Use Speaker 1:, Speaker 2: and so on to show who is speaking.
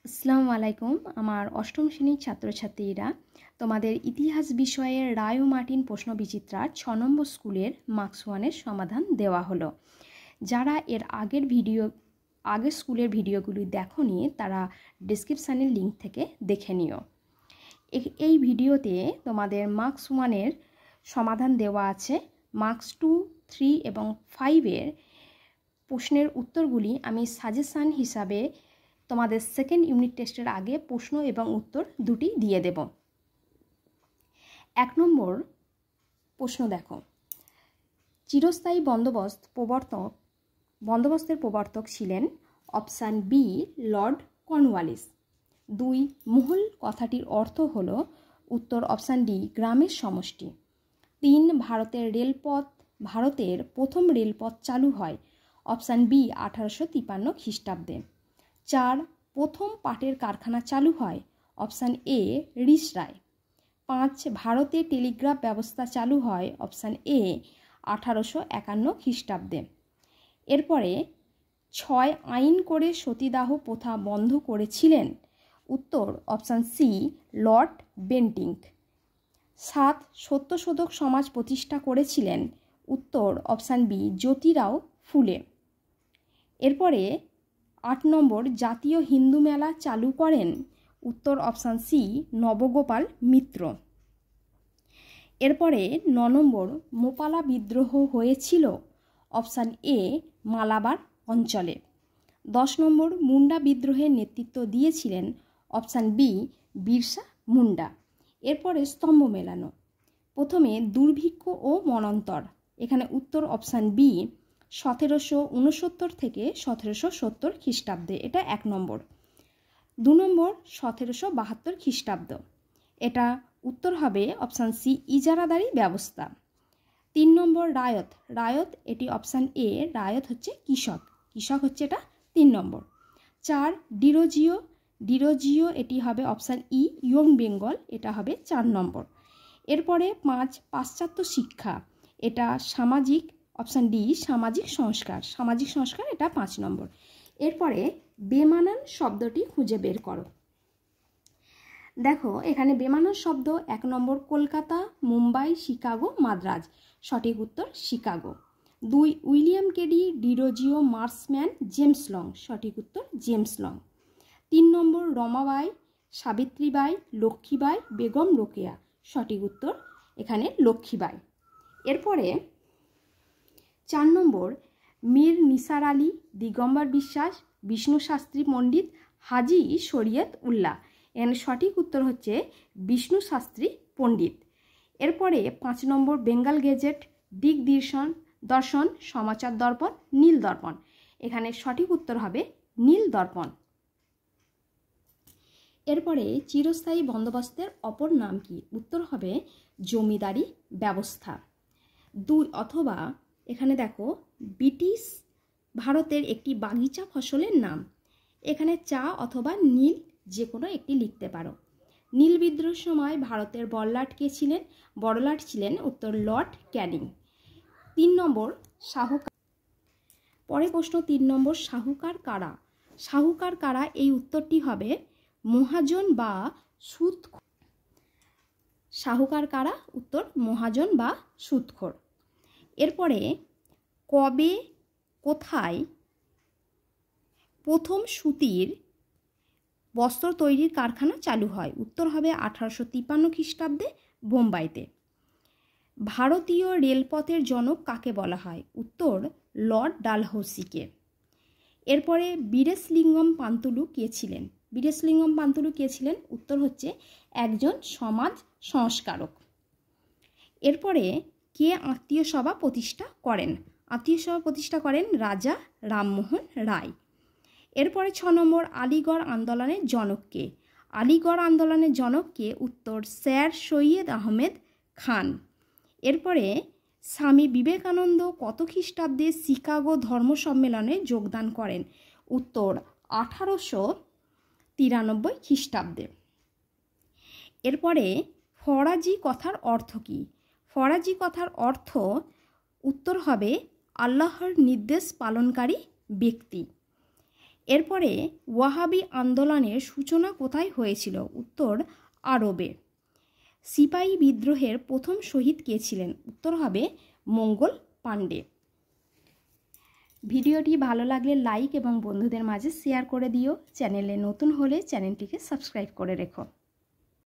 Speaker 1: আসসালামু আলাইকুম। আমার অষ্টম শ্রেণীর ছাত্রছাত্রীরা তোমাদের ইতিহাস বিষয়ের রায় ও মার্টিন প্রশ্ন বিচিত্রার 6 নম্বর স্কুলের মার্কস ওয়ানের সমাধান দেওয়া হলো। যারা এর আগের স্কুলের ভিডিওগুলি দেখোনি তারা ডেসক্রিপশানের লিঙ্ক থেকে দেখে নিও। এই ভিডিওতে তোমাদের মার্কস ওয়ানের সমাধান দেওয়া আছে। মার্কস 2, 3 এবং 5-এর প্রশ্নের উত্তরগুলি আমি সাজেশান হিসাবে তোমাদের সেকেন্ড ইউনিট টেস্টের আগে প্রশ্ন এবং উত্তর দুটি দিয়ে দেব। 1 নম্বর প্রশ্ন দেখো, চিরস্থায়ী বন্দোবস্তের প্রবর্তক ছিলেন অপশান বি লর্ড কর্নওয়ালিস। 2 মহল কথাটির অর্থ হল উত্তর অপশান ডি গ্রামের সমষ্টি। 3 ভারতের প্রথম রেলপথ চালু হয় অপশান বি 1853 খ্রিস্টাব্দে। 4 প্রথম পাটের কারখানা চালু হয় অপশান এ রিসরায়। 5 ভারতে টেলিগ্রাফ ব্যবস্থা চালু হয় অপশান এ 1851 খ্রিস্টাব্দে। এরপরে 6 আইন করে সতীদাহ প্রথা বন্ধ করেছিলেন উত্তর option C Lord Bentinck. 7 Satyashodhak Samaj প্রতিষ্ঠা করেছিলেন উত্তর অপশান বি জ্যোতিরাও ফুলে। এরপরে 8 নম্বর জাতীয় হিন্দু মেলা চালু করেন উত্তর অপশান সি নবগোপাল মিত্র। এরপরে 9 নম্বর মোপালা বিদ্রোহ হয়েছিল অপশান এ মালাবার অঞ্চলে। 10 নম্বর মুন্ডা বিদ্রোহের নেতৃত্ব দিয়েছিলেন অপশান বি বিরসা মুন্ডা। এরপরে স্তম্ভ মেলানো, প্রথমে দুর্ভিক্ষ ও মনন্তর, এখানে উত্তর অপশান বি 1769 থেকে 1770 খ্রিস্টাব্দে, এটা 1 নম্বর। 2 নম্বর 1772 খ্রিস্টাব্দ, এটা উত্তর হবে অপশান সি ইজারাদারি ব্যবস্থা। 3 নম্বর রায়ত এটি অপশান এ, রায়ত হচ্ছে কৃষক হচ্ছে এটা 3 নম্বর। 4 ডিরোজিও এটি হবে অপশান ই ইয়ং বেঙ্গল, এটা হবে 4 নম্বর। এরপরে 5 পাশ্চাত্য শিক্ষা, এটা সামাজিক, অপশান ডি সামাজিক সংস্কার, এটা 5 নম্বর। এরপরে বেমানান শব্দটি খুঁজে বের করো। দেখো এখানে বেমানান শব্দ 1 নম্বর কলকাতা, মুম্বাই, শিকাগো, মাদ্রাজ, সঠিক উত্তর Chicago. 2 William Carey, Derozio, Marshman, James Long, সঠিক উত্তর জেমস লং। 3 নম্বর রমাবাই, সাবিত্রীবাই, লক্ষ্মীবাই, বেগম রোকেয়া, সঠিক উত্তর এখানে লক্ষ্মীবাই। এরপরে 4 নম্বর মীর নিসার আলী, দিগম্বর বিশ্বাস, বিষ্ণু শাস্ত্রী পণ্ডিত, হাজি শরীয়ত উল্লাহ, এখানে সঠিক উত্তর হচ্ছে বিষ্ণু শাস্ত্রী পণ্ডিত। এরপরে 5 নম্বর বেঙ্গল গেজেট, দর্শন, সমাচার দর্পণ, নীল দর্পণ, এখানে সঠিক উত্তর হবে নীল দর্পণ। এরপরে চিরস্থায়ী বন্দোবস্তের অপর নাম কি? উত্তর হবে জমিদারি ব্যবস্থা। 2 অথবা এখানে দেখো ব্রিটিশ ভারতের একটি বাগিচা ফসলের নাম, এখানে চা অথবা নীল যে কোনো একটি লিখতে পারো। নীল বিদ্রোহের সময় ভারতের বড়লাট ছিলেন উত্তর লর্ড ক্যানিং। 3 নম্বর শাহুকার, পরে প্রশ্ন 3 নম্বর শাহুকার কারা, এই উত্তরটি হবে মহাজন বা সুদখোর। শাহুকার কারা, উত্তর মহাজন বা সুদখোর। এরপরে কবে কোথায় প্রথম সুতির বস্ত্র তৈরির কারখানা চালু হয়? উত্তর হবে 1853 খ্রিস্টাব্দে বোম্বাইতে। ভারতীয় রেলপথের জনক কাকে বলা হয়? উত্তর লর্ড ডালহৌসিকে। এরপরে বীরেশলিঙ্গম পান্তুলু কে ছিলেন? উত্তর হচ্ছে একজন সমাজ সংস্কারক। এরপরে কে আত্মীয় সভা প্রতিষ্ঠা করেন রাজা রামমোহন রায়। এরপরে 6 নম্বর আলিগড় আন্দোলনের জনককে? উত্তর স্যার সৈয়দ আহমেদ খান। এরপরে স্বামী বিবেকানন্দ কত খ্রিস্টাব্দে শিকাগো ধর্ম সম্মেলনে যোগদান করেন? উত্তর 1893 খ্রিস্টাব্দে। এরপরে ফরাজি কথার অর্থ কী? ফরাজি কথার অর্থ উত্তর হবে আল্লাহর নির্দেশ পালনকারী ব্যক্তি। এরপরে ওয়াহাবি আন্দোলনের সূচনা কোথায় হয়েছিল? উত্তর আরবে। সিপাহী বিদ্রোহের প্রথম শহীদ কে ছিলেন? উত্তর হবে মঙ্গল পাণ্ডে। ভিডিওটি ভালো লাগলে লাইক এবং বন্ধুদের মাঝে শেয়ার করে দিও। চ্যানেলে নতুন হলে চ্যানেলটিকে সাবস্ক্রাইব করে রেখো।